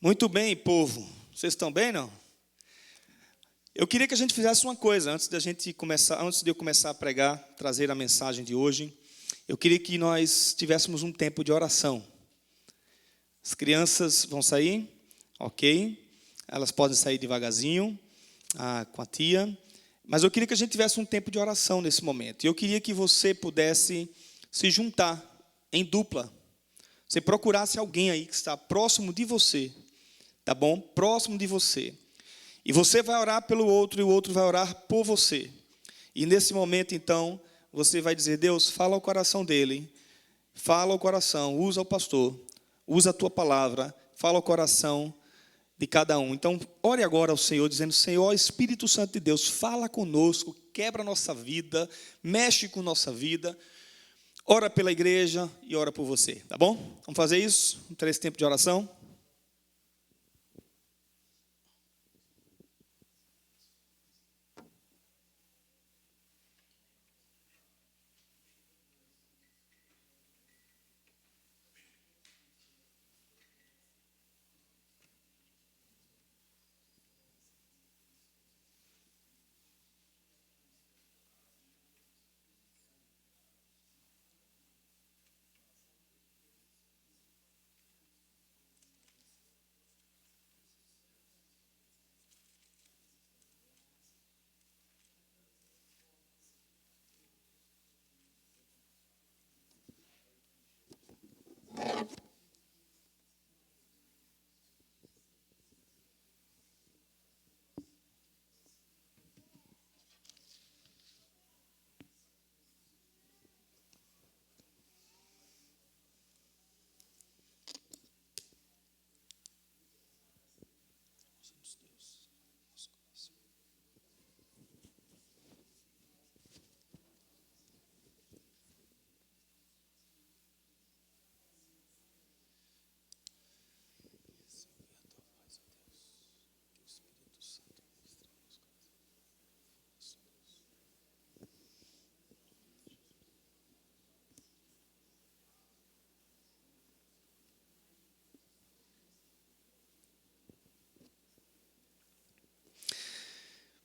Muito bem, povo. Vocês estão bem, não? Eu queria que a gente fizesse uma coisa antes de eu começar a pregar, trazer a mensagem de hoje. Eu queria que nós tivéssemos um tempo de oração. As crianças vão sair, ok? Elas podem sair devagarzinho, com a tia. Mas eu queria que a gente tivesse um tempo de oração nesse momento. E eu queria que você pudesse se juntar em dupla. Você procurasse alguém aí que está próximo de você, tá bom? Próximo de você. E você vai orar pelo outro e o outro vai orar por você. E nesse momento, então, você vai dizer: Deus, fala ao coração dele, fala ao coração, usa o pastor, usa a tua palavra, fala ao coração de cada um. Então, ore agora ao Senhor, dizendo: Senhor, Espírito Santo de Deus, fala conosco, quebra a nossa vida, mexe com nossa vida. Ora pela igreja e ora por você, tá bom? Vamos fazer isso? Vamos ter esse tempo de oração?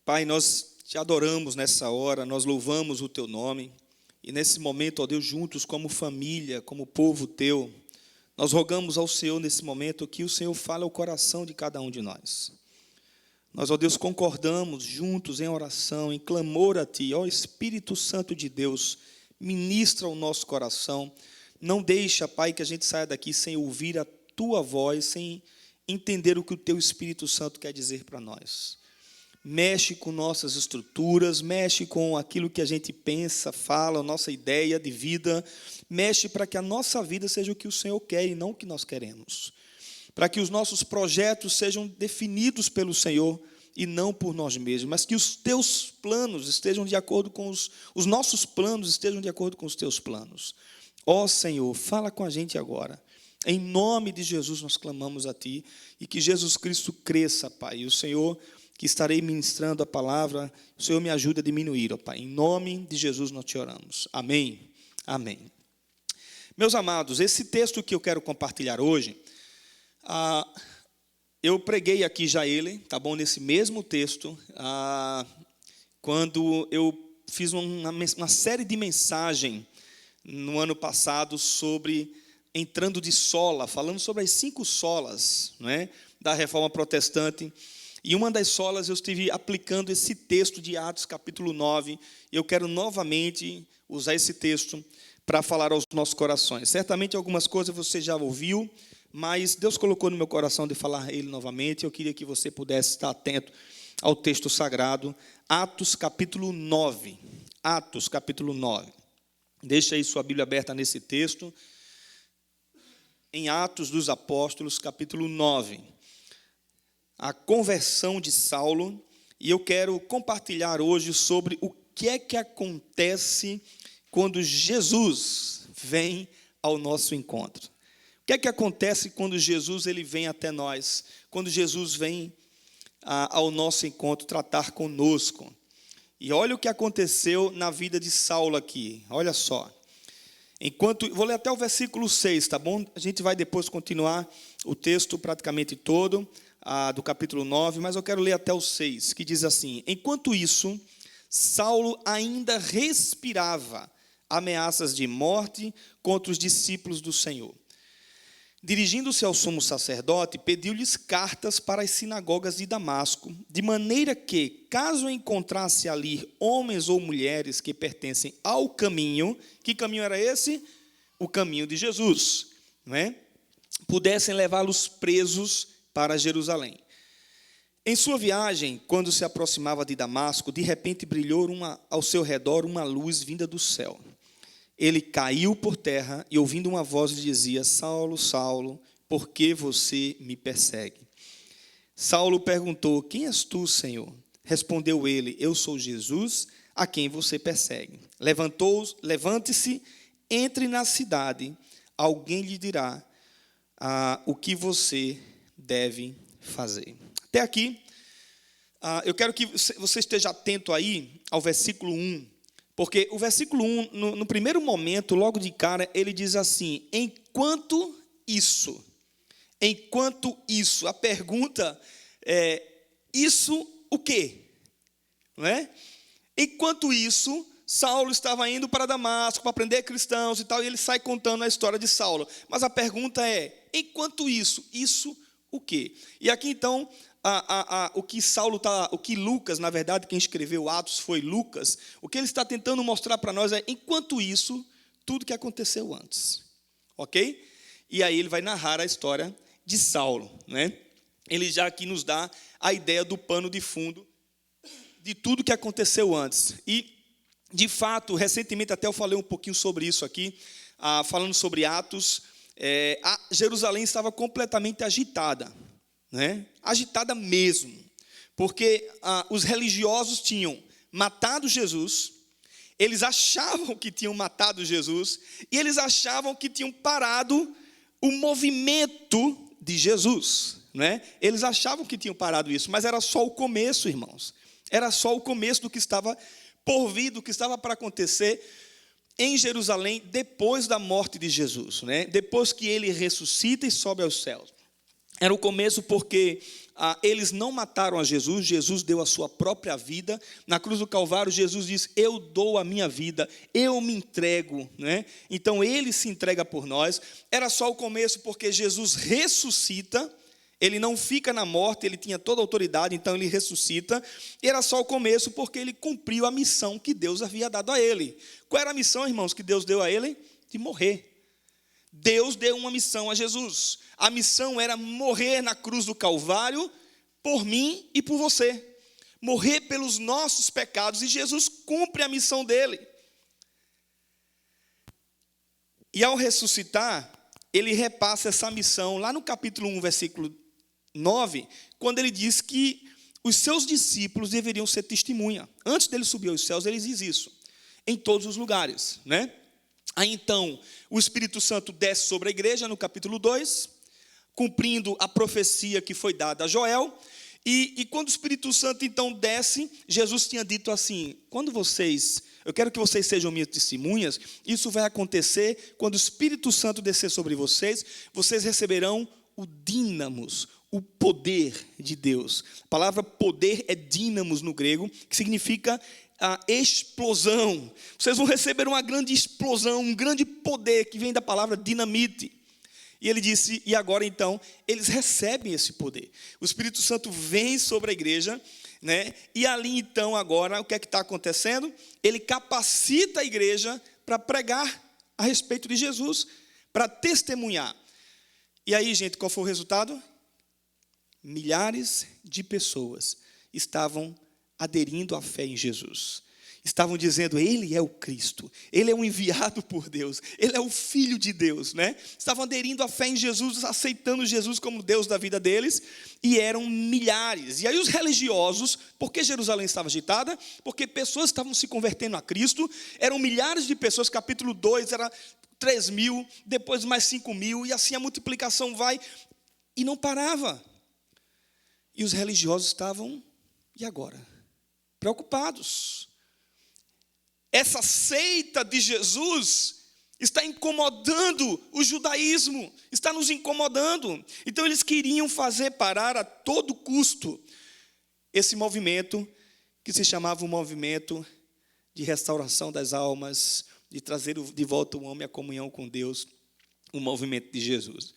Pai, nós te adoramos nessa hora, nós louvamos o teu nome. E nesse momento, ó Deus, juntos como família, como povo teu, nós rogamos ao Senhor nesse momento que o Senhor fale ao coração de cada um de nós. Nós, ó Deus, concordamos juntos em oração, em clamor a Ti. Ó Espírito Santo de Deus, ministra o nosso coração. Não deixa, Pai, que a gente saia daqui sem ouvir a Tua voz, sem entender o que o Teu Espírito Santo quer dizer para nós. Mexe com nossas estruturas, mexe com aquilo que a gente pensa, fala, a nossa ideia de vida. Mexe para que a nossa vida seja o que o Senhor quer e não o que nós queremos. Para que os nossos projetos sejam definidos pelo Senhor e não por nós mesmos. Mas que os teus planos estejam de acordo com os nossos planos estejam de acordo com os teus planos. Ó Senhor, fala com a gente agora. Em nome de Jesus nós clamamos a Ti. E que Jesus Cristo cresça, Pai. E o Senhor, que estarei ministrando a palavra, o Senhor me ajude a diminuir, ó Pai. Em nome de Jesus nós te oramos. Amém. Amém. Meus amados, esse texto que eu quero compartilhar hoje, eu preguei aqui já ele, tá bom? Nesse mesmo texto, quando eu fiz uma série de mensagens no ano passado sobre entrando de sola, falando sobre as 5 solas, não é, da Reforma Protestante. E uma das solas eu estive aplicando esse texto de Atos capítulo 9. Eu quero novamente usar esse texto para falar aos nossos corações. Certamente algumas coisas você já ouviu, mas Deus colocou no meu coração de falar ele novamente. Eu queria que você pudesse estar atento ao texto sagrado. Atos capítulo 9. Atos capítulo 9. Deixa aí sua Bíblia aberta nesse texto. Em Atos dos Apóstolos, capítulo 9. A conversão de Saulo, e eu quero compartilhar hoje sobre o que é que acontece quando Jesus vem ao nosso encontro. O que é que acontece quando Jesus ele vem até nós, quando Jesus vem ao nosso encontro tratar conosco. E olha o que aconteceu na vida de Saulo aqui, olha só. Vou ler até o versículo 6, tá bom? A gente vai depois continuar o texto praticamente todo, do capítulo 9, mas eu quero ler até o 6, que diz assim: enquanto isso, Saulo ainda respirava ameaças de morte contra os discípulos do Senhor. Dirigindo-se ao sumo sacerdote, pediu-lhes cartas para as sinagogas de Damasco, de maneira que, caso encontrasse ali homens ou mulheres que pertencem ao caminho, que caminho era esse? O caminho de Jesus, não é? Pudessem levá-los presos para Jerusalém. Em sua viagem, quando se aproximava de Damasco, de repente brilhou ao seu redor uma luz vinda do céu. Ele caiu por terra e, ouvindo uma voz, lhe dizia: Saulo, Saulo, por que você me persegue? Saulo perguntou: quem és tu, Senhor? Respondeu ele: eu sou Jesus, a quem você persegue. Levante-se, entre na cidade, alguém lhe dirá o que você deve fazer. Até aqui, eu quero que você esteja atento aí ao versículo 1. Porque o versículo 1, no primeiro momento, logo de cara, ele diz assim: enquanto isso. A pergunta é: isso o quê? Não é? Enquanto isso, Saulo estava indo para Damasco para prender cristãos e tal, e ele sai contando a história de Saulo. Mas a pergunta é: enquanto isso o quê? E aqui então, o que Lucas, na verdade, quem escreveu Atos foi Lucas, o que ele está tentando mostrar para nós é, enquanto isso, tudo que aconteceu antes. Ok? E aí ele vai narrar a história de Saulo, né? Ele já aqui nos dá a ideia do pano de fundo de tudo que aconteceu antes. E, de fato, recentemente até eu falei um pouquinho sobre isso aqui, falando sobre Atos. Jerusalém estava completamente agitada, né? Agitada mesmo, porque os religiosos tinham matado Jesus, eles achavam que tinham matado Jesus, e eles achavam que tinham parado o movimento de Jesus, né? Eles achavam que tinham parado isso, mas era só o começo, irmãos. Era só o começo do que estava por vir, do que estava para acontecer em Jerusalém depois da morte de Jesus, né? Depois que ele ressuscita e sobe aos céus. Era o começo porque eles não mataram a Jesus, Jesus deu a sua própria vida. Na cruz do Calvário, Jesus diz: eu dou a minha vida, eu me entrego, né? Então ele se entrega por nós. Era só o começo porque Jesus ressuscita, ele não fica na morte, ele tinha toda a autoridade, então ele ressuscita. E era só o começo porque ele cumpriu a missão que Deus havia dado a ele. Qual era a missão, irmãos, que Deus deu a ele? De morrer. Deus deu uma missão a Jesus. A missão era morrer na cruz do Calvário por mim e por você. Morrer pelos nossos pecados, e Jesus cumpre a missão dele. E ao ressuscitar, ele repassa essa missão lá no capítulo 1, versículo 9, quando ele diz que os seus discípulos deveriam ser testemunha. Antes dele subir aos céus, ele diz isso, em todos os lugares, né? Aí então, o Espírito Santo desce sobre a igreja no capítulo 2, cumprindo a profecia que foi dada a Joel. E quando o Espírito Santo então desce, Jesus tinha dito assim: eu quero que vocês sejam minhas testemunhas. Isso vai acontecer quando o Espírito Santo descer sobre vocês. Vocês receberão o dínamos, o poder de Deus. A palavra poder é dínamos no grego, que significa a explosão. Vocês vão receber uma grande explosão, um grande poder, que vem da palavra dinamite. E ele disse, e agora então, eles recebem esse poder. O Espírito Santo vem sobre a igreja, né? E ali então agora, o que é que está acontecendo? Ele capacita a igreja para pregar a respeito de Jesus, para testemunhar. E aí, gente, qual foi o resultado? Milhares de pessoas estavam aderindo à fé em Jesus. Estavam dizendo: ele é o Cristo, ele é o enviado por Deus, ele é o Filho de Deus, né? Estavam aderindo à fé em Jesus, aceitando Jesus como Deus da vida deles, e eram milhares. E aí os religiosos, por que Jerusalém estava agitada? Porque pessoas estavam se convertendo a Cristo, eram milhares de pessoas. Capítulo 2 era 3.000, depois mais 5.000, e assim a multiplicação vai, e não parava. E os religiosos estavam, e agora? Preocupados. Essa seita de Jesus está incomodando o judaísmo, está nos incomodando. Então eles queriam fazer parar a todo custo esse movimento que se chamava o movimento de restauração das almas, de trazer de volta o homem à comunhão com Deus, o movimento de Jesus.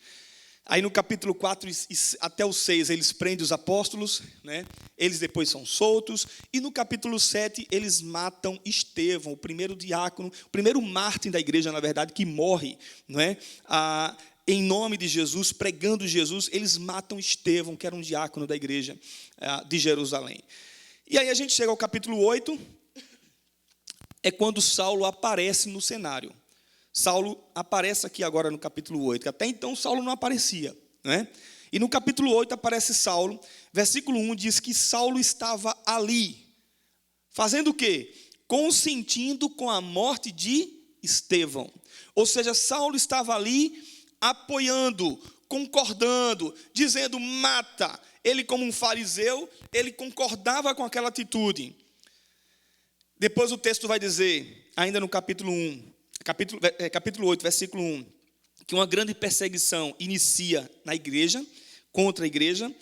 Aí no capítulo 4 até o 6 eles prendem os apóstolos, né? Eles depois são soltos, e no capítulo 7 eles matam Estevão, o primeiro diácono, o primeiro mártir da igreja, na verdade, que morre, não é? Em nome de Jesus, pregando Jesus, eles matam Estevão, que era um diácono da igreja de Jerusalém. E aí a gente chega ao capítulo 8, é quando Saulo aparece no cenário. Saulo aparece aqui agora no capítulo 8, que até então Saulo não aparecia, né? E no capítulo 8 aparece Saulo, versículo 1 diz que Saulo estava ali, fazendo o quê? Consentindo com a morte de Estevão. Ou seja, Saulo estava ali apoiando, concordando, dizendo mata. Ele, como um fariseu, ele concordava com aquela atitude. Depois o texto vai dizer, ainda no capítulo 8, versículo 1, que uma grande perseguição inicia na igreja, contra a igreja.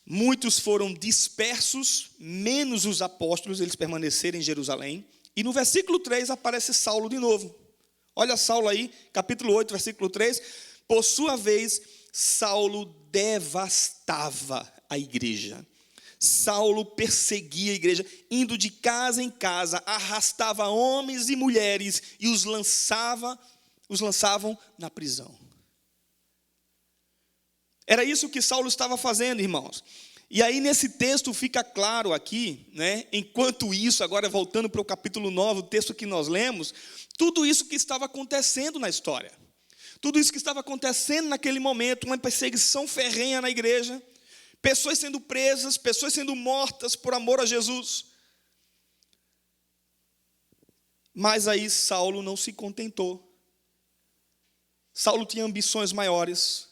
Muitos foram dispersos, menos os apóstolos, eles permaneceram em Jerusalém. E no versículo 3 aparece Saulo de novo. Olha Saulo aí, capítulo 8, versículo 3. Por sua vez, Saulo devastava a igreja. Saulo perseguia a igreja, indo de casa em casa, arrastava homens e mulheres e os lançavam na prisão. Era isso que Saulo estava fazendo, irmãos. E aí nesse texto fica claro aqui, né? Enquanto isso, agora voltando para o capítulo 9, o texto que nós lemos, tudo isso que estava acontecendo na história. Tudo isso que estava acontecendo naquele momento, uma perseguição ferrenha na igreja, pessoas sendo presas, pessoas sendo mortas por amor a Jesus. Mas aí Saulo não se contentou. Saulo tinha ambições maiores.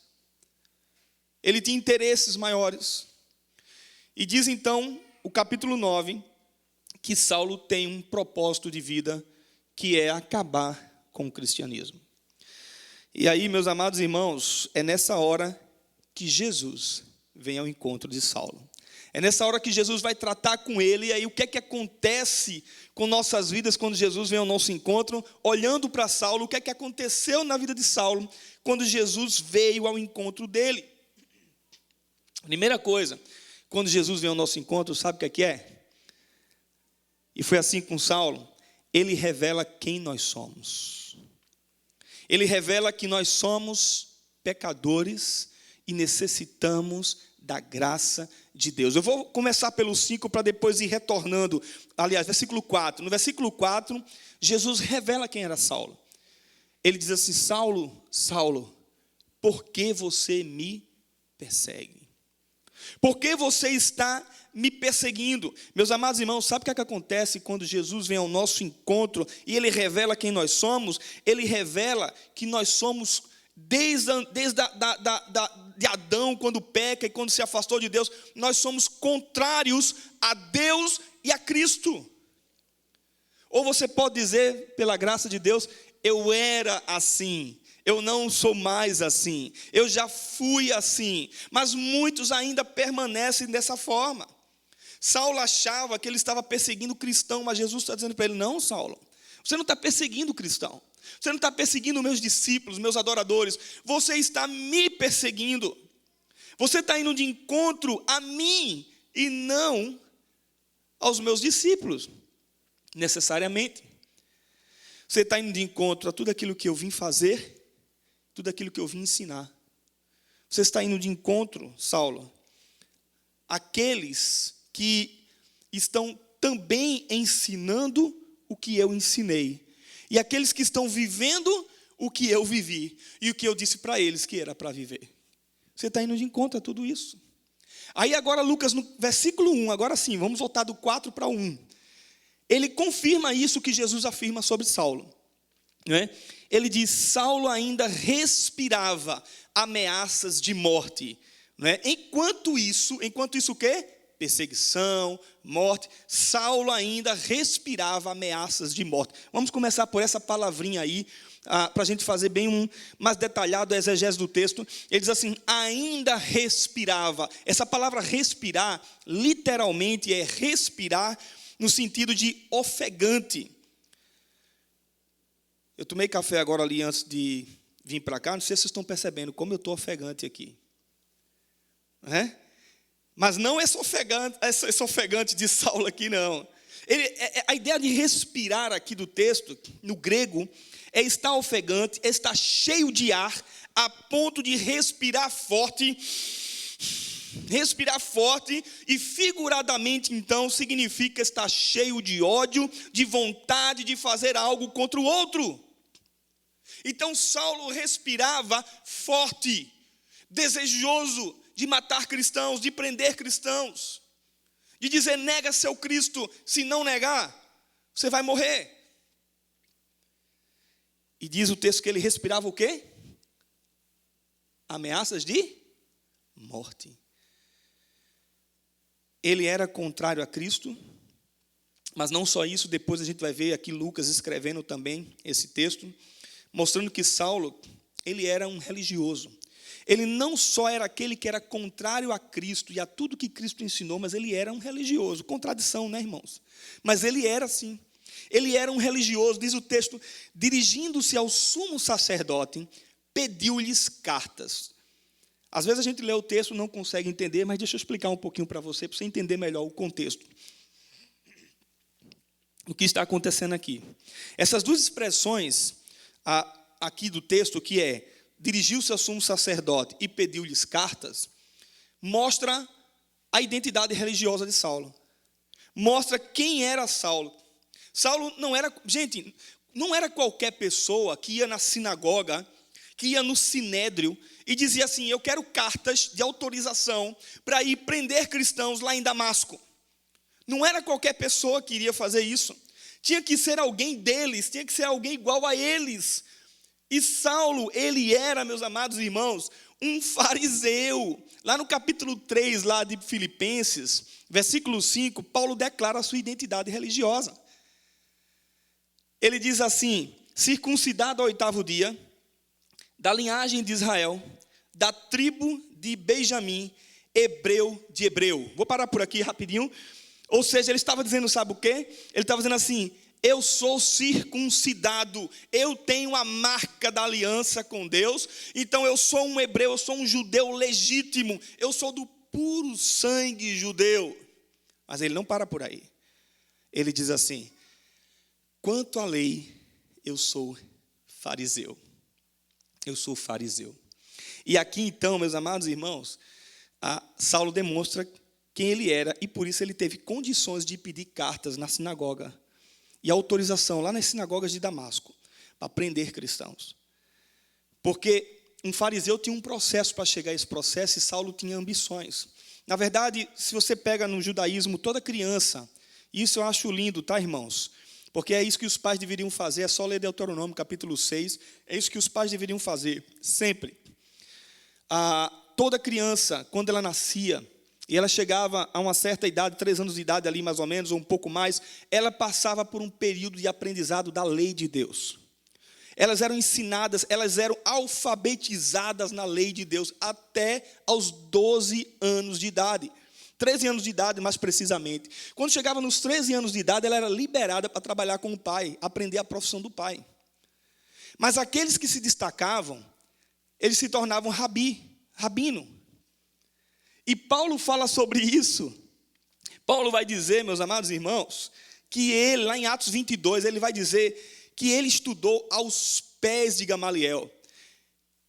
Ele tinha interesses maiores. E diz então, o capítulo 9, que Saulo tem um propósito de vida, que é acabar com o cristianismo. E aí, meus amados irmãos, é nessa hora que Jesus vem ao encontro de Saulo. É nessa hora que Jesus vai tratar com ele. E aí o que é que acontece com nossas vidas quando Jesus vem ao nosso encontro? Olhando para Saulo, o que é que aconteceu na vida de Saulo quando Jesus veio ao encontro dele? Primeira coisa, quando Jesus vem ao nosso encontro, sabe o que é? E foi assim com Saulo. Ele revela quem nós somos. Ele revela que nós somos pecadores e necessitamos da graça de Deus. Eu vou começar pelo 5 para depois ir retornando. Aliás, versículo 4. No versículo 4, Jesus revela quem era Saulo. Ele diz assim: Saulo, Saulo, por que você me persegue? Por que você está me perseguindo? Meus amados irmãos, sabe o que é que acontece quando Jesus vem ao nosso encontro e Ele revela quem nós somos? Ele revela que nós somos, desde de Adão, quando peca e quando se afastou de Deus, nós somos contrários a Deus e a Cristo. Ou você pode dizer, pela graça de Deus, eu era assim, eu não sou mais assim, eu já fui assim, mas muitos ainda permanecem dessa forma. Saulo achava que ele estava perseguindo o cristão, mas Jesus está dizendo para ele: não, Saulo, você não está perseguindo o cristão, você não está perseguindo meus discípulos, meus adoradores, você está me perseguindo. Você está indo de encontro a mim e não aos meus discípulos, necessariamente. Você está indo de encontro a tudo aquilo que eu vim fazer, tudo aquilo que eu vim ensinar. Você está indo de encontro, Saulo, àqueles que estão também ensinando o que eu ensinei. E aqueles que estão vivendo o que eu vivi. E o que eu disse para eles que era para viver. Você está indo de encontro a tudo isso. Aí agora Lucas, no versículo 1, agora sim, vamos voltar do 4 para 1. Ele confirma isso que Jesus afirma sobre Saulo. Né? Ele diz: Saulo ainda respirava ameaças de morte. Né? Enquanto isso o quê? Perseguição, morte. Saulo ainda respirava ameaças de morte. Vamos começar por essa palavrinha aí, para a gente fazer bem um mais detalhado a exegese do texto. Ele diz assim, ainda respirava. Essa palavra respirar, literalmente é respirar no sentido de ofegante. Eu tomei café agora ali antes de vir para cá, não sei se vocês estão percebendo como eu estou ofegante aqui. Mas não esse ofegante de Saulo aqui, não. A ideia de respirar aqui do texto, no grego, é estar ofegante, estar cheio de ar, a ponto de respirar forte, e figuradamente, então, significa estar cheio de ódio, de vontade de fazer algo contra o outro. Então, Saulo respirava forte, desejoso de matar cristãos, de prender cristãos, de dizer, nega seu Cristo, se não negar, você vai morrer. E diz o texto que ele respirava o quê? Ameaças de morte. Ele era contrário a Cristo, mas não só isso, depois a gente vai ver aqui Lucas escrevendo também esse texto, mostrando que Saulo, ele era um religioso. Ele não só era aquele que era contrário a Cristo e a tudo que Cristo ensinou, mas ele era um religioso. Contradição, né, irmãos? Mas ele era assim. Ele era um religioso, diz o texto, dirigindo-se ao sumo sacerdote, pediu-lhes cartas. Às vezes a gente lê o texto e não consegue entender, mas deixa eu explicar um pouquinho para você entender melhor o contexto. O que está acontecendo aqui. Essas duas expressões aqui do texto, que é dirigiu-se ao sumo sacerdote e pediu-lhes cartas, mostra a identidade religiosa de Saulo. Mostra quem era Saulo. Saulo não era, gente, não era qualquer pessoa que ia na sinagoga, que ia no sinédrio e dizia assim, eu quero cartas de autorização para ir prender cristãos lá em Damasco. Não era qualquer pessoa que iria fazer isso. Tinha que ser alguém deles, tinha que ser alguém igual a eles. E Saulo, ele era, meus amados irmãos, um fariseu. Lá no capítulo 3, lá de Filipenses, versículo 5, Paulo declara a sua identidade religiosa. Ele diz assim, circuncidado ao 8º dia, da linhagem de Israel, da tribo de Benjamim, hebreu de hebreu. Vou parar por aqui rapidinho. Ou seja, ele estava dizendo, sabe o quê? Ele estava dizendo assim, eu sou circuncidado, eu tenho a marca da aliança com Deus, então eu sou um hebreu, eu sou um judeu legítimo, eu sou do puro sangue judeu. Mas ele não para por aí. Ele diz assim, quanto à lei, eu sou fariseu. Eu sou fariseu. E aqui então, meus amados irmãos, Saulo demonstra quem ele era, e por isso ele teve condições de pedir cartas na sinagoga, e autorização lá nas sinagogas de Damasco, para prender cristãos. Porque um fariseu tinha um processo para chegar a esse processo, e Saulo tinha ambições. Na verdade, se você pega no judaísmo, toda criança, isso eu acho lindo, tá, irmãos? Porque é isso que os pais deveriam fazer, é só ler Deuteronômio, capítulo 6, é isso que os pais deveriam fazer, sempre. Toda criança, quando ela nascia, e ela chegava a uma certa idade, 3 anos de idade ali mais ou menos, ou um pouco mais, ela passava por um período de aprendizado da lei de Deus. Elas eram ensinadas, elas eram alfabetizadas na lei de Deus, até aos 12 anos de idade. 13 anos de idade, mais precisamente. Quando chegava nos 13 anos de idade, ela era liberada para trabalhar com o pai, aprender a profissão do pai. Mas aqueles que se destacavam, eles se tornavam rabino. E Paulo fala sobre isso. Paulo vai dizer, meus amados irmãos, que ele, lá em Atos 22, ele vai dizer que ele estudou aos pés de Gamaliel.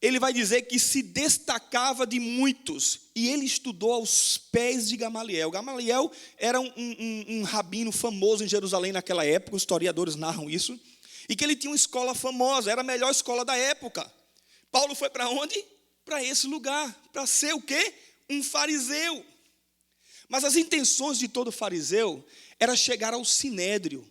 Ele vai dizer que se destacava de muitos, e ele estudou aos pés de Gamaliel. Gamaliel era um rabino famoso em Jerusalém naquela época, os historiadores narram isso, e que ele tinha uma escola famosa, era a melhor escola da época. Paulo foi para onde? Para esse lugar, para ser o quê? Um fariseu. Mas as intenções de todo fariseu era chegar ao sinédrio.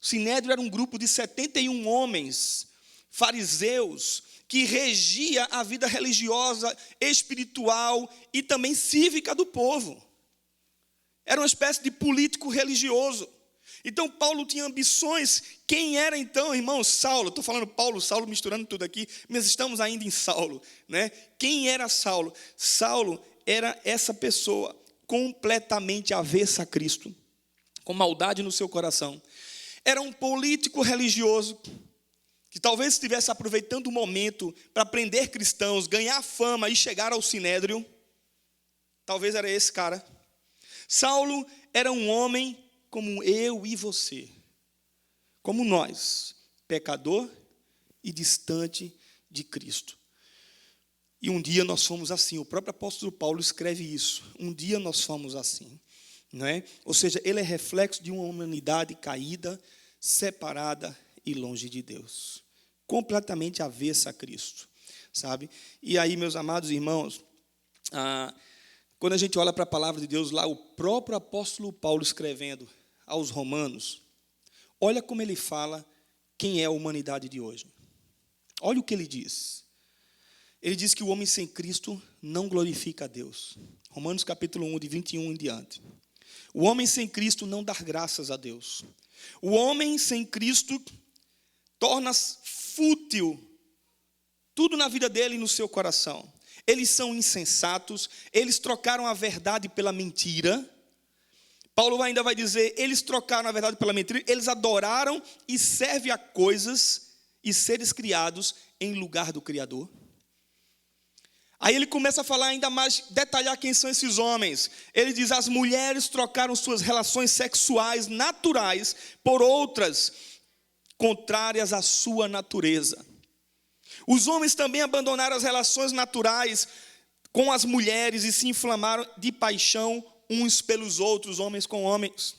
O sinédrio era um grupo de 71 homens, fariseus, que regia a vida religiosa, espiritual e também cívica do povo. Era uma espécie de político religioso. Então Paulo tinha ambições. Quem era então, irmão, Saulo? Estou falando Paulo, Saulo, misturando tudo aqui, mas estamos ainda em Saulo, né? Quem era Saulo? Saulo era essa pessoa completamente avessa a Cristo, com maldade no seu coração. Era um político religioso, que talvez estivesse aproveitando o momento para prender cristãos, ganhar fama e chegar ao Sinédrio. Talvez era esse cara. Saulo era um homem como eu e você, como nós, pecador e distante de Cristo. E um dia nós fomos assim, o próprio apóstolo Paulo escreve isso, um dia nós fomos assim, não é? Ou seja, ele é reflexo de uma humanidade caída, separada e longe de Deus, completamente avessa a Cristo, sabe? E aí, meus amados irmãos, quando a gente olha para a palavra de Deus, lá o próprio apóstolo Paulo escrevendo aos romanos, olha como ele fala quem é a humanidade de hoje. Olha o que ele diz. Ele diz que o homem sem Cristo não glorifica a Deus. Romanos capítulo 1, de 21 em diante. O homem sem Cristo não dá graças a Deus. O homem sem Cristo torna fútil tudo na vida dele e no seu coração. Eles são insensatos, eles trocaram a verdade pela mentira. Paulo ainda vai dizer, eles trocaram a verdade pela mentira, eles adoraram e servem a coisas e seres criados em lugar do Criador. Aí ele começa a falar ainda mais, detalhar quem são esses homens. Ele diz, as mulheres trocaram suas relações sexuais naturais por outras contrárias à sua natureza. Os homens também abandonaram as relações naturais com as mulheres e se inflamaram de paixão uns pelos outros, homens com homens.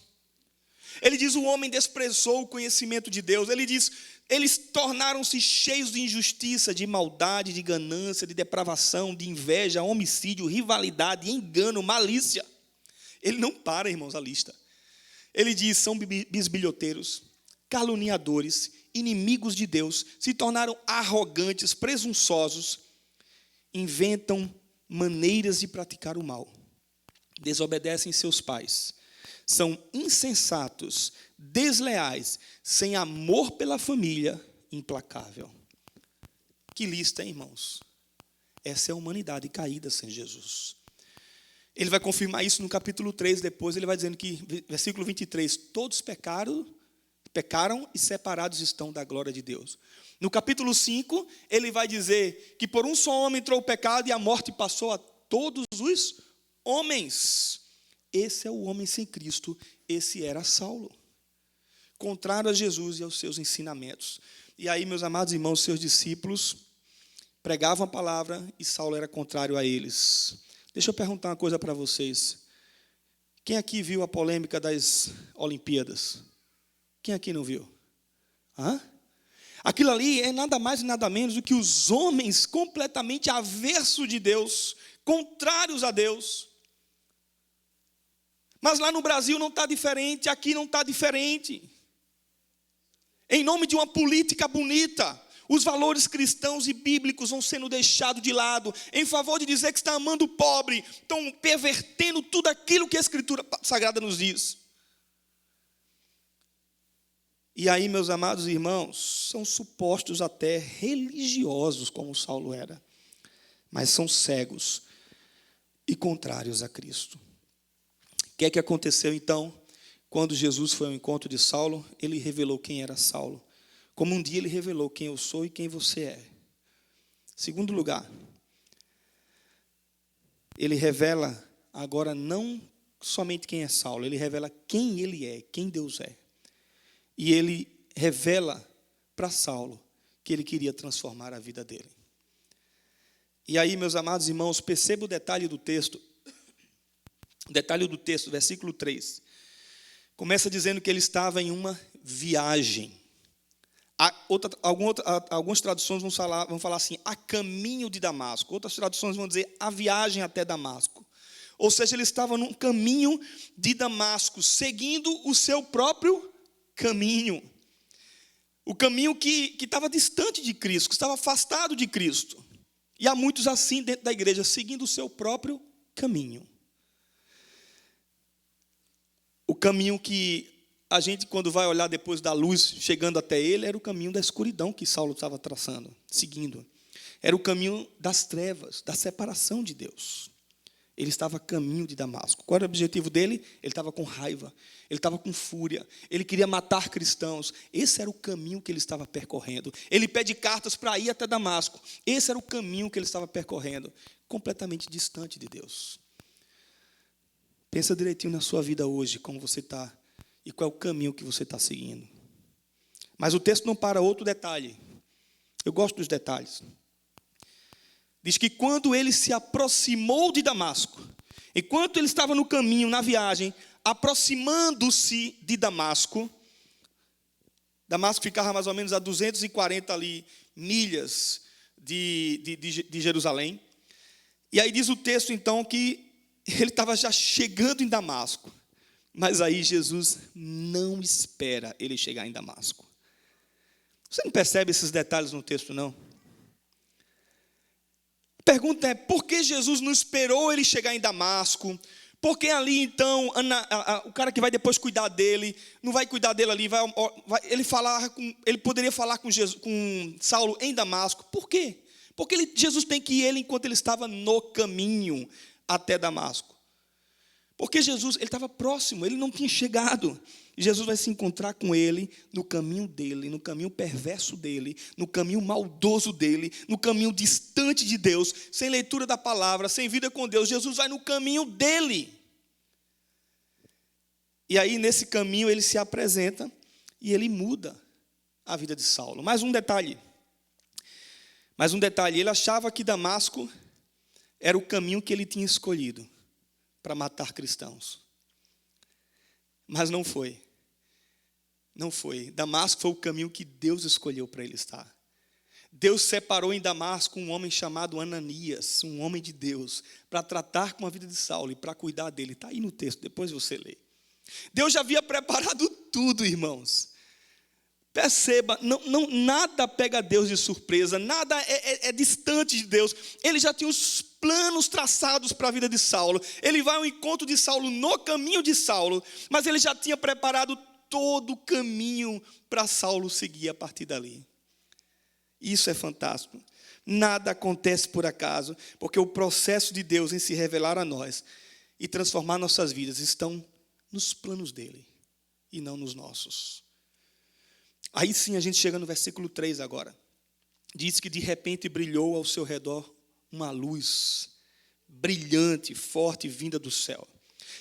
Ele diz, o homem desprezou o conhecimento de Deus. Ele diz, eles tornaram-se cheios de injustiça, de maldade, de ganância, de depravação, de inveja, homicídio, rivalidade, engano, malícia. Ele não para, irmãos, a lista. Ele diz, são bisbilhoteiros, caluniadores, inimigos de Deus, se tornaram arrogantes, presunçosos, inventam maneiras de praticar o mal, desobedecem seus pais, são insensatos, desleais, sem amor pela família, implacável. Que lista, hein, irmãos? Essa é a humanidade caída sem Jesus. Ele vai confirmar isso no capítulo 3, depois ele vai dizendo que, versículo 23, todos pecaram e separados estão da glória de Deus. No capítulo 5, ele vai dizer que por um só homem entrou o pecado e a morte passou a todos os homens. Esse é o homem sem Cristo, esse era Saulo, contrário a Jesus e aos seus ensinamentos. E aí, meus amados irmãos, seus discípulos pregavam a palavra e Saulo era contrário a eles. Deixa eu perguntar uma coisa para vocês. Quem aqui viu a polêmica das Olimpíadas? Quem aqui não viu? Aquilo ali é nada mais e nada menos do que os homens completamente aversos de Deus, contrários a Deus. Mas lá no Brasil não está diferente, aqui não está diferente. Em nome de uma política bonita, os valores cristãos e bíblicos vão sendo deixados de lado, em favor de dizer que está amando o pobre, estão pervertendo tudo aquilo que a Escritura Sagrada nos diz. E aí, meus amados irmãos, são supostos até religiosos, como Saulo era, mas são cegos e contrários a Cristo. O que é que aconteceu então? Quando Jesus foi ao encontro de Saulo, ele revelou quem era Saulo. Como um dia ele revelou quem eu sou e quem você é. Segundo lugar, ele revela agora não somente quem é Saulo, ele revela quem ele é, quem Deus é. E ele revela para Saulo que ele queria transformar a vida dele. E aí, meus amados irmãos, perceba o detalhe do texto. O detalhe do texto, versículo 3. Começa dizendo que ele estava em uma viagem. Algumas traduções vão falar assim, a caminho de Damasco. Outras traduções vão dizer, a viagem até Damasco. Ou seja, ele estava num caminho de Damasco, seguindo o seu próprio caminho. O caminho que estava distante de Cristo, que estava afastado de Cristo. E há muitos assim dentro da igreja, seguindo o seu próprio caminho. O caminho que a gente, quando vai olhar depois da luz chegando até ele, era o caminho da escuridão que Saulo estava traçando, seguindo. Era o caminho das trevas, da separação de Deus. Ele estava a caminho de Damasco. Qual era o objetivo dele? Ele estava com raiva, ele estava com fúria, ele queria matar cristãos. Esse era o caminho que ele estava percorrendo. Ele pede cartas para ir até Damasco. Esse era o caminho que ele estava percorrendo, completamente distante de Deus. Pensa direitinho na sua vida hoje, como você está e qual é o caminho que você está seguindo. Mas o texto não para outro detalhe. Eu gosto dos detalhes. Diz que quando ele se aproximou de Damasco, enquanto ele estava no caminho, na viagem, aproximando-se de Damasco, Damasco ficava mais ou menos a 240 ali, milhas de Jerusalém. E aí diz o texto então que ele estava já chegando em Damasco. Mas aí Jesus não espera ele chegar em Damasco. Você não percebe esses detalhes no texto, não? A pergunta é, por que Jesus não esperou ele chegar em Damasco? Por que ali, então, o cara que vai depois cuidar dele, não vai cuidar dele ali, ele poderia falar com Saulo em Damasco. Por quê? Porque Jesus tem que ir ele enquanto ele estava no caminho até Damasco. Porque Jesus, ele estava próximo, ele não tinha chegado. Jesus vai se encontrar com ele no caminho dele, no caminho perverso dele, no caminho maldoso dele, no caminho distante de Deus, sem leitura da palavra, sem vida com Deus. Jesus vai no caminho dele. E aí, nesse caminho, ele se apresenta e ele muda a vida de Saulo. Mais um detalhe, ele achava que Damasco era o caminho que ele tinha escolhido para matar cristãos. Mas não foi. Não foi. Damasco foi o caminho que Deus escolheu para ele estar. Deus separou em Damasco um homem chamado Ananias, um homem de Deus, para tratar com a vida de Saulo e para cuidar dele. Está aí no texto, depois você lê. Deus já havia preparado tudo, irmãos. Perceba, nada pega Deus de surpresa, nada é distante de Deus. Ele já tinha os planos traçados para a vida de Saulo. Ele vai ao encontro de Saulo no caminho de Saulo, mas ele já tinha preparado todo o caminho para Saulo seguir a partir dali. Isso é fantástico. Nada acontece por acaso, porque o processo de Deus em se revelar a nós e transformar nossas vidas estão nos planos dele e não nos nossos. Aí sim a gente chega no versículo 3 agora. Diz que de repente brilhou ao seu redor uma luz brilhante, forte, vinda do céu.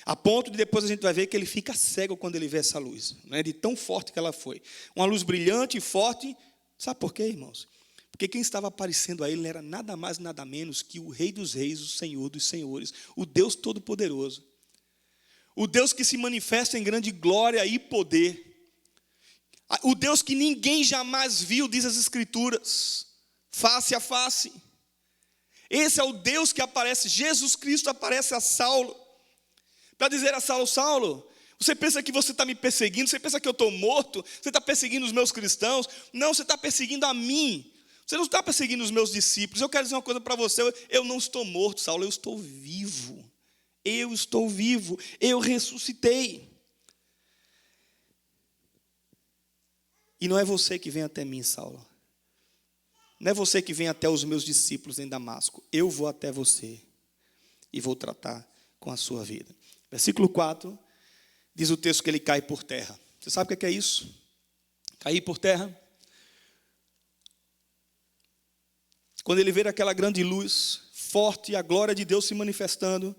A ponto de depois a gente vai ver que ele fica cego quando ele vê essa luz, né? De tão forte que ela foi. Uma luz brilhante e forte. Sabe por quê, irmãos? Porque quem estava aparecendo a ele não era nada mais, nada menos que o Rei dos Reis, o Senhor dos Senhores, o Deus Todo-Poderoso. O Deus que se manifesta em grande glória e poder. O Deus que ninguém jamais viu, diz as Escrituras, face a face. Esse é o Deus que aparece, Jesus Cristo aparece a Saulo, para dizer a Saulo, Saulo, você pensa que você está me perseguindo, você pensa que eu estou morto, você está perseguindo os meus cristãos? Não, você está perseguindo a mim, você não está perseguindo os meus discípulos. Eu quero dizer uma coisa para você, eu não estou morto, Saulo, eu estou vivo, eu ressuscitei. E não é você que vem até mim, Saulo. Não é você que vem até os meus discípulos em Damasco. Eu vou até você e vou tratar com a sua vida. Versículo 4, diz o texto que ele cai por terra. Você sabe o que é isso? Cair por terra? Quando ele vê aquela grande luz forte, a glória de Deus se manifestando,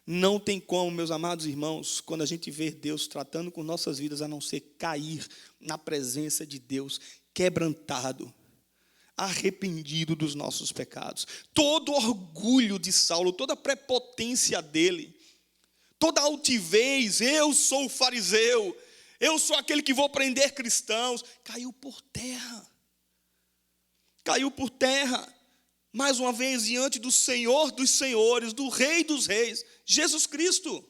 não tem como, meus amados irmãos, quando a gente vê Deus tratando com nossas vidas, a não ser cair na presença de Deus, quebrantado, arrependido dos nossos pecados. Todo orgulho de Saulo, toda a prepotência dele, toda a altivez, eu sou o fariseu, eu sou aquele que vou prender cristãos, caiu por terra. Caiu por terra. Mais uma vez, diante do Senhor dos Senhores, do Rei dos Reis, Jesus Cristo.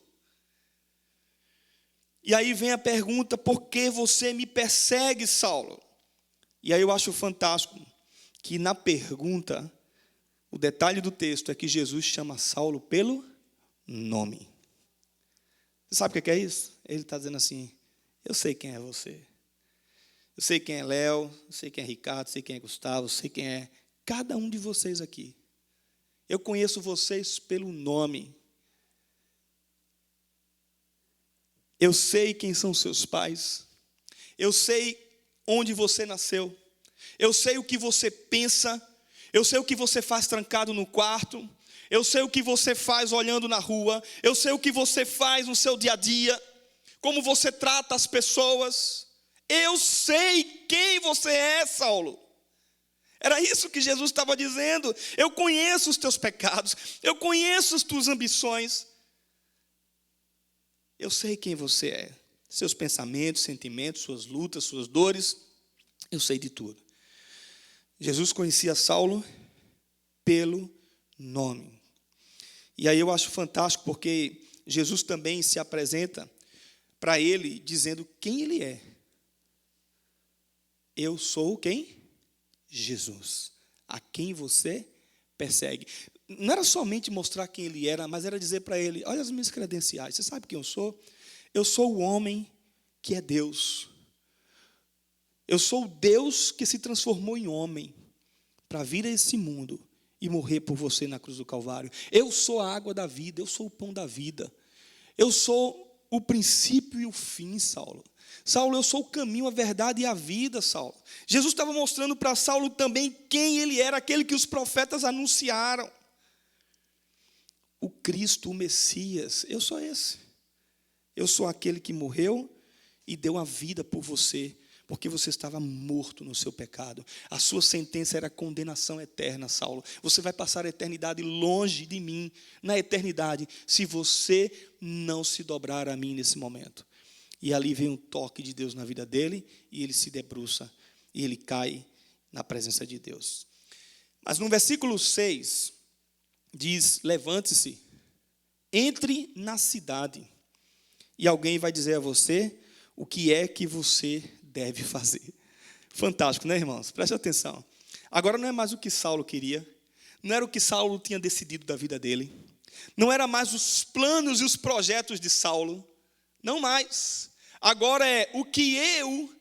E aí vem a pergunta, por que você me persegue, Saulo? E aí eu acho fantástico que na pergunta, o detalhe do texto é que Jesus chama Saulo pelo nome. Você sabe o que é isso? Ele está dizendo assim, Eu sei quem é você. Eu sei quem é Léo, eu sei quem é Ricardo, eu sei quem é Gustavo, eu sei quem é cada um de vocês aqui. Eu conheço vocês pelo nome. Eu sei quem são seus pais. Eu sei onde você nasceu. Eu sei o que você pensa. Eu sei o que você faz trancado no quarto. Eu sei o que você faz olhando na rua. Eu sei o que você faz no seu dia a dia. Como você trata as pessoas. Eu sei quem você é, Saulo. Era isso que Jesus estava dizendo. Eu conheço os teus pecados. Eu conheço as tuas ambições. Eu sei quem você é. Seus pensamentos, sentimentos, suas lutas, suas dores. Eu sei de tudo. Jesus conhecia Saulo pelo nome. E aí eu acho fantástico porque Jesus também se apresenta para ele dizendo quem ele é. Eu sou quem? Jesus, a quem você persegue. Não era somente mostrar quem ele era, mas era dizer para ele, olha as minhas credenciais, você sabe quem eu sou? Eu sou o homem que é Deus. Eu sou o Deus que se transformou em homem para vir a esse mundo e morrer por você na cruz do Calvário. Eu sou a água da vida, eu sou o pão da vida. Eu sou o princípio e o fim, Saulo. Saulo, eu sou o caminho, a verdade e a vida, Saulo. Jesus estava mostrando para Saulo também quem ele era, aquele que os profetas anunciaram. O Cristo, o Messias, eu sou esse. Eu sou aquele que morreu e deu a vida por você, porque você estava morto no seu pecado. A sua sentença era condenação eterna, Saulo. Você vai passar a eternidade longe de mim, na eternidade, se você não se dobrar a mim nesse momento. E ali vem um toque de Deus na vida dele, e ele se debruça, e ele cai na presença de Deus. Mas no versículo 6, diz, levante-se, entre na cidade, e alguém vai dizer a você o que é que você deve fazer. Fantástico, né, irmãos? Preste atenção. Agora não é mais o que Saulo queria, não era o que Saulo tinha decidido da vida dele, não era mais os planos e os projetos de Saulo, não mais. Agora é o que eu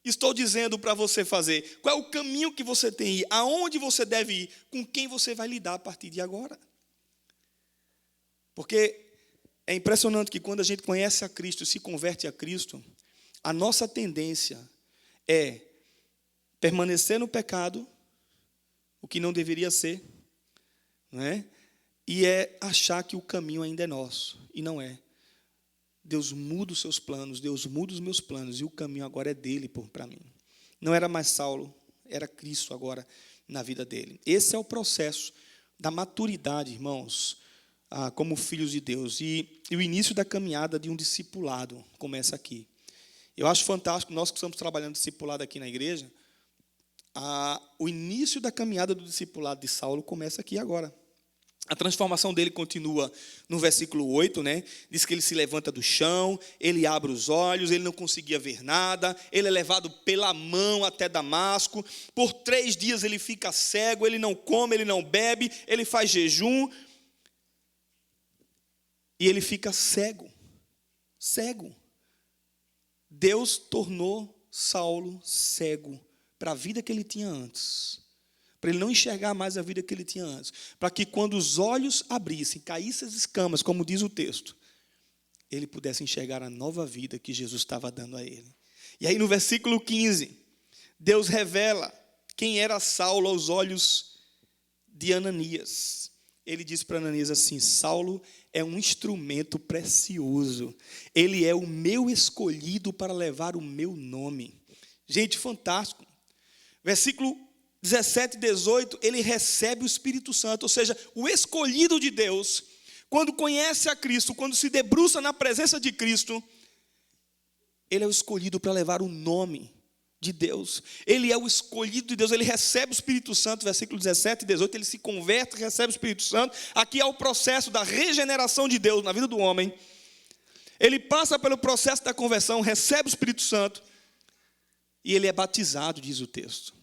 estou dizendo para você fazer. Qual é o caminho que você tem que ir? Aonde você deve ir? Com quem você vai lidar a partir de agora? Porque é impressionante que quando a gente conhece a Cristo e se converte a Cristo, a nossa tendência é permanecer no pecado, o que não deveria ser, não é? E é achar que o caminho ainda é nosso, e não é. Deus muda os seus planos, Deus muda os meus planos, e o caminho agora é dele para mim. Não era mais Saulo, era Cristo agora na vida dele. Esse é o processo da maturidade, irmãos, como filhos de Deus. E o início da caminhada de um discipulado começa aqui. Eu acho fantástico, nós que estamos trabalhando discipulado aqui na igreja, o início da caminhada do discipulado de Saulo começa aqui agora. A transformação dele continua no versículo 8, né? Diz que ele se levanta do chão, ele abre os olhos, ele não conseguia ver nada, ele é levado pela mão até Damasco, por 3 dias ele fica cego, ele não come, ele não bebe, ele faz jejum, e ele fica cego. Deus tornou Saulo cego para a vida que ele tinha antes. Para ele não enxergar mais a vida que ele tinha antes. Para que quando os olhos abrissem, caíssem as escamas, como diz o texto, ele pudesse enxergar a nova vida que Jesus estava dando a ele. E aí no versículo 15, Deus revela quem era Saulo aos olhos de Ananias. Ele diz para Ananias assim, Saulo é um instrumento precioso. Ele é o meu escolhido para levar o meu nome. Gente, fantástico. Versículo 17 e 18, ele recebe o Espírito Santo, ou seja, o escolhido de Deus, quando conhece a Cristo, quando se debruça na presença de Cristo, ele é o escolhido para levar o nome de Deus. Ele é o escolhido de Deus, ele recebe o Espírito Santo, versículo 17 e 18, ele se converte, recebe o Espírito Santo. Aqui é o processo da regeneração de Deus na vida do homem. Ele passa pelo processo da conversão, recebe o Espírito Santo, e ele é batizado, diz o texto.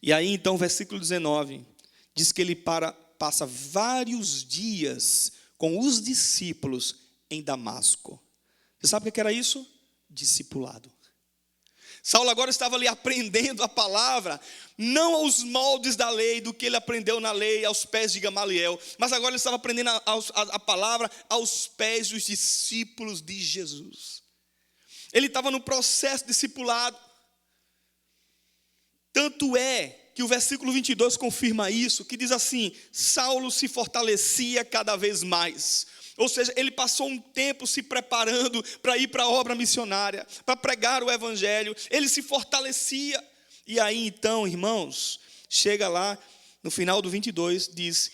E aí, então, versículo 19, diz que ele passa vários dias com os discípulos em Damasco. Você sabe o que era isso? discipulado. Saulo agora estava ali aprendendo a palavra, não aos moldes da lei, do que ele aprendeu na lei, aos pés de Gamaliel, mas agora ele estava aprendendo a palavra aos pés dos discípulos de Jesus. Ele estava no processo discipulado. Tanto é que o versículo 22 confirma isso, que diz assim: Saulo se fortalecia cada vez mais. Ou seja, ele passou um tempo se preparando para ir para a obra missionária, para pregar o evangelho. Ele se fortalecia. E aí então, irmãos, chega lá no final do 22, diz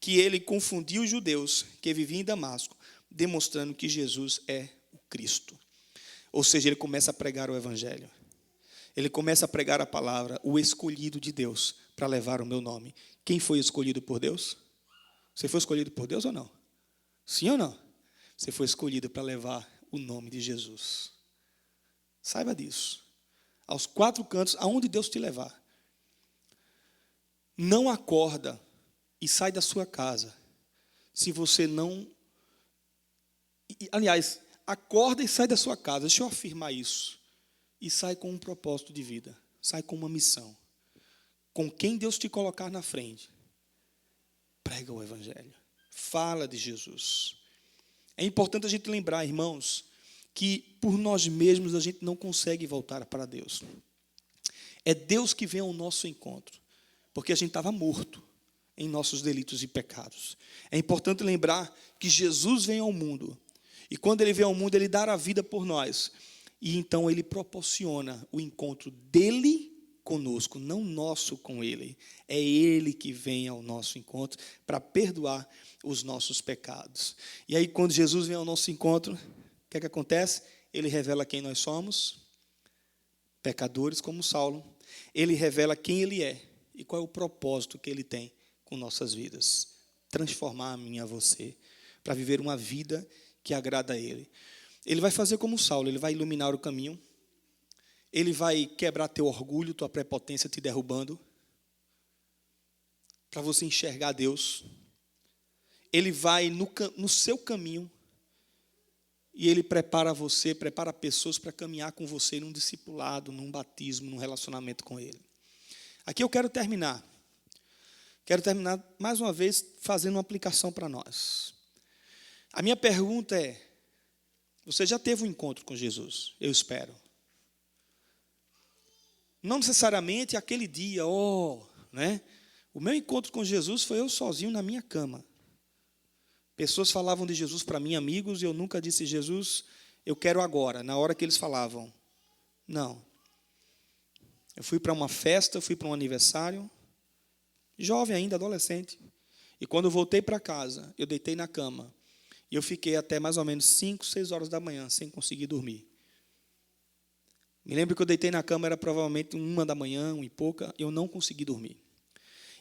que ele confundiu os judeus que viviam em Damasco, demonstrando que Jesus é o Cristo. Ou seja, ele começa a pregar o evangelho. Ele começa a pregar a palavra, o escolhido de Deus, para levar o meu nome. Quem foi escolhido por Deus? Você foi escolhido por Deus ou não? Sim ou não? Você foi escolhido para levar o nome de Jesus. Saiba disso. Aos 4 cantos, aonde Deus te levar. Não acorda e sai da sua casa se você não... Aliás, acorda e sai da sua casa. Deixa eu afirmar isso. E sai com um propósito de vida. Sai com uma missão. Com quem Deus te colocar na frente. Prega o evangelho. Fala de Jesus. É importante a gente lembrar, irmãos, que por nós mesmos a gente não consegue voltar para Deus. É Deus que vem ao nosso encontro, porque a gente estava morto em nossos delitos e pecados. É importante lembrar que Jesus vem ao mundo, e quando Ele vem ao mundo, Ele dá a vida por nós, e então Ele proporciona o encontro dEle conosco, não nosso com Ele. É Ele que vem ao nosso encontro para perdoar os nossos pecados. E aí, quando Jesus vem ao nosso encontro, o que é que acontece? Ele revela quem nós somos, pecadores como Saulo. Ele revela quem Ele é e qual é o propósito que Ele tem com nossas vidas. Transformar a mim e a você, para viver uma vida que agrada a Ele. Ele vai fazer como Saulo, Ele vai iluminar o caminho. Ele vai quebrar teu orgulho, tua prepotência te derrubando, para você enxergar Deus. Ele vai no seu caminho e Ele prepara você, prepara pessoas para caminhar com você num discipulado, num batismo, num relacionamento com Ele. Aqui eu quero terminar. Quero terminar mais uma vez fazendo uma aplicação para nós. A minha pergunta é: você já teve um encontro com Jesus? Eu espero. Não necessariamente aquele dia, né? O meu encontro com Jesus foi eu sozinho na minha cama. Pessoas falavam de Jesus para mim, amigos, e eu nunca disse: Jesus, eu quero agora, na hora que eles falavam. Não. Eu fui para uma festa, fui para um aniversário, jovem ainda, adolescente. E quando eu voltei para casa, eu deitei na cama. E eu fiquei até mais ou menos 5, 6 horas da manhã, sem conseguir dormir. Me lembro que eu deitei na cama, era provavelmente 1 da manhã, 1 e pouca, eu não consegui dormir.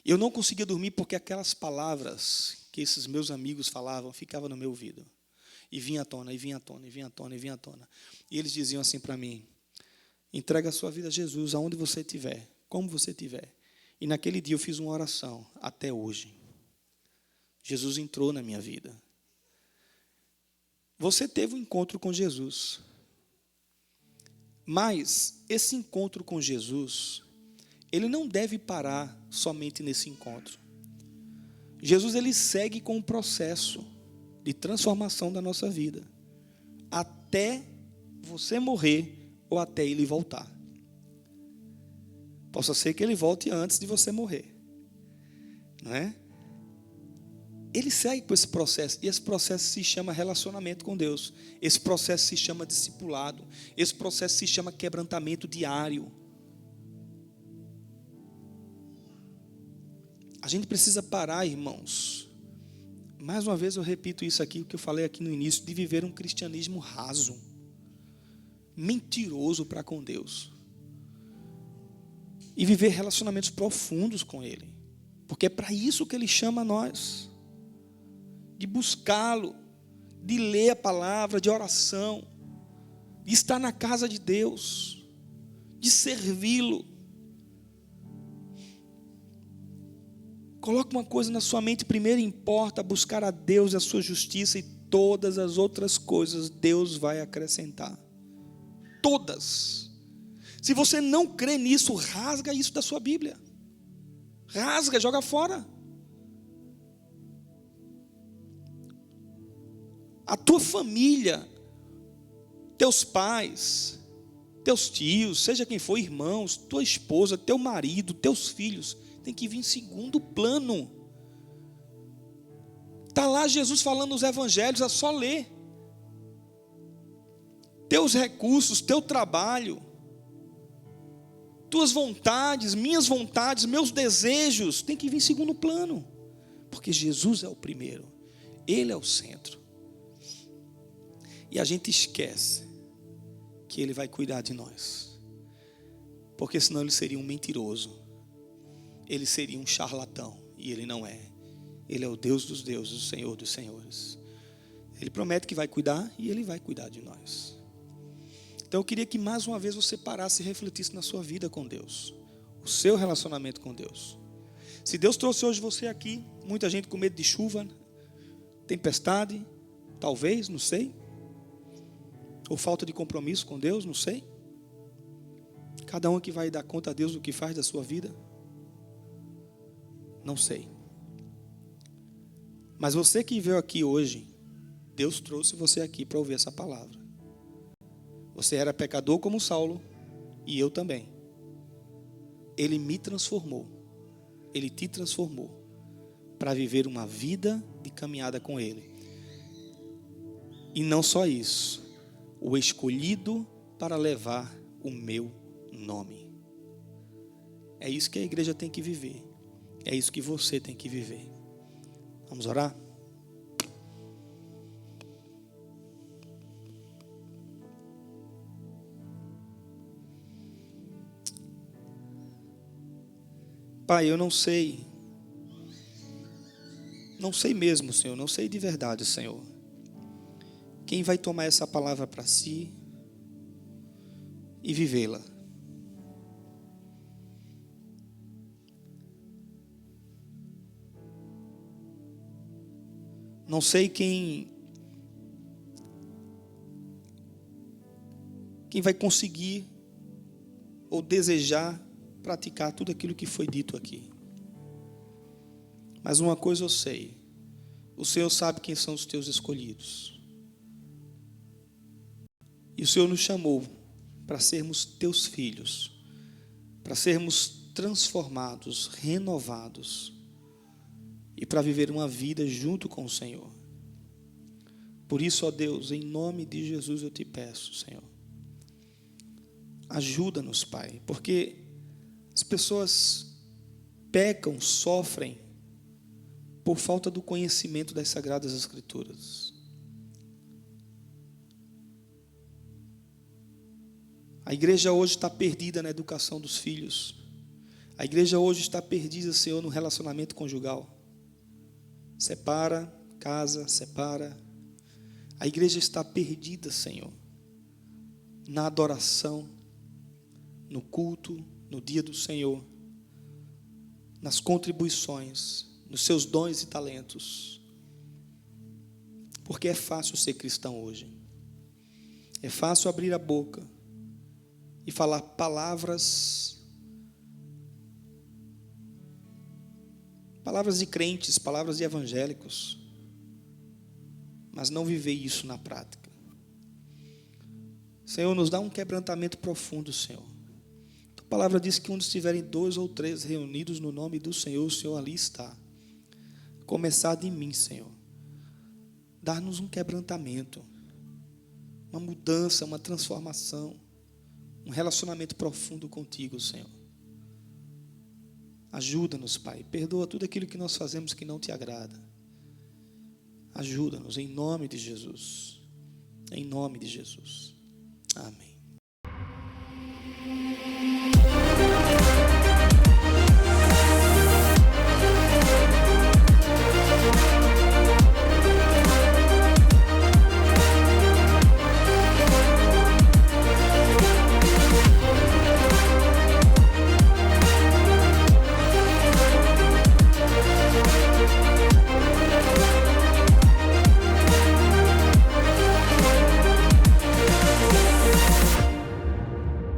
Eu não conseguia dormir porque aquelas palavras que esses meus amigos falavam ficavam no meu ouvido. E vinha à tona, e vinha à tona, e vinha à tona, e vinha à tona. E eles diziam assim para mim: entrega a sua vida a Jesus, aonde você estiver, como você estiver. E naquele dia eu fiz uma oração, até hoje. Jesus entrou na minha vida. Você teve um encontro com Jesus. Mas esse encontro com Jesus, ele não deve parar somente nesse encontro. Jesus, ele segue com um processo de transformação da nossa vida, até você morrer ou até ele voltar. Possa ser que ele volte antes de você morrer, não é? Ele segue com esse processo, e esse processo se chama relacionamento com Deus. Esse processo se chama discipulado. Esse processo se chama quebrantamento diário. A gente precisa parar, irmãos. Mais uma vez eu repito isso aqui, o que eu falei aqui no início, de viver um cristianismo raso, mentiroso para com Deus. E viver relacionamentos profundos com Ele. Porque é para isso que Ele chama nós. De buscá-lo, de ler a palavra, de oração, de estar na casa de Deus, de servi-lo. Coloque uma coisa na sua mente: primeiro importa buscar a Deus e a sua justiça, e todas as outras coisas Deus vai acrescentar. todas. Se você não crê nisso, rasga isso da sua Bíblia. Rasga, joga fora. A tua família, teus pais, teus tios, seja quem for, irmãos, tua esposa, teu marido, teus filhos, tem que vir em segundo plano. Está lá Jesus falando nos evangelhos, é só ler. Teus recursos, teu trabalho, tuas vontades, minhas vontades, meus desejos, tem que vir em segundo plano. Porque Jesus é o primeiro, Ele é o centro. E a gente esquece que Ele vai cuidar de nós. Porque senão Ele seria um mentiroso. Ele seria um charlatão. E Ele não é. Ele é o Deus dos deuses, o Senhor dos senhores. Ele promete que vai cuidar e Ele vai cuidar de nós. Então eu queria que mais uma vez você parasse e refletisse na sua vida com Deus. O seu relacionamento com Deus. Se Deus trouxe hoje você aqui, muita gente com medo de chuva, tempestade, talvez, não sei. Ou falta de compromisso com Deus, não sei. Cada um que vai dar conta a Deus do que faz da sua vida, não sei. Mas você que veio aqui hoje, Deus trouxe você aqui para ouvir essa palavra. Você era pecador como Saulo, e eu também. Ele me transformou, Ele te transformou, para viver uma vida de caminhada com Ele. E não só isso, o escolhido para levar o meu nome. É isso que a igreja tem que viver. É isso que você tem que viver. Vamos orar? Pai, eu não sei mesmo, Senhor, não sei de verdade, Senhor. Quem vai tomar essa palavra para si e vivê-la? Não sei quem vai conseguir ou desejar praticar tudo aquilo que foi dito aqui. Mas uma coisa eu sei: o Senhor sabe quem são os teus escolhidos. E o Senhor nos chamou para sermos teus filhos, para sermos transformados, renovados, e para viver uma vida junto com o Senhor. Por isso, ó Deus, em nome de Jesus eu te peço, Senhor, ajuda-nos, Pai, porque as pessoas pecam, sofrem por falta do conhecimento das Sagradas Escrituras. A igreja hoje está perdida na educação dos filhos. A igreja hoje está perdida, Senhor, no relacionamento conjugal. Separa, casa, separa. A igreja está perdida, Senhor, na adoração, no culto, no dia do Senhor, nas contribuições, nos seus dons e talentos. Porque é fácil ser cristão hoje. É fácil abrir a boca e falar palavras de crentes, palavras de evangélicos, mas não viver isso na prática. Senhor, nos dá um quebrantamento profundo, Senhor. A palavra diz que onde estiverem 2 ou 3 reunidos no nome do Senhor, o Senhor ali está. Começar de mim, Senhor. Dar-nos um quebrantamento, uma mudança, uma transformação, um relacionamento profundo contigo, Senhor. Ajuda-nos, Pai. Perdoa tudo aquilo que nós fazemos que não te agrada. Ajuda-nos em nome de Jesus. Em nome de Jesus. Amém.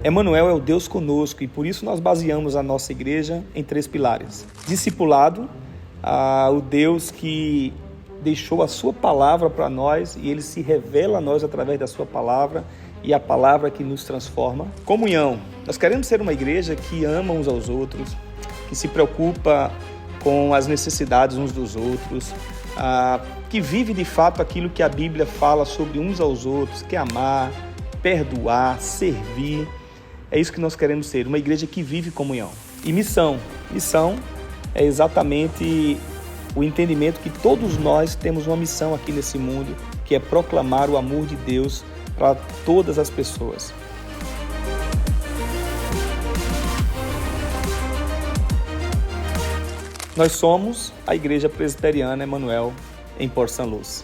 Emanuel é o Deus conosco e por isso nós baseamos a nossa igreja em 3 pilares. Discipulado, o Deus que deixou a sua palavra para nós e ele se revela a nós através da sua palavra e a palavra que nos transforma. Comunhão, nós queremos ser uma igreja que ama uns aos outros, que se preocupa com as necessidades uns dos outros, que vive de fato aquilo que a Bíblia fala sobre uns aos outros, que é amar, perdoar, servir. É isso que nós queremos ser, uma igreja que vive comunhão. E missão. Missão é exatamente o entendimento que todos nós temos uma missão aqui nesse mundo, que é proclamar o amor de Deus para todas as pessoas. Nós somos a Igreja Presbiteriana Emanuel em Port St. Lucie.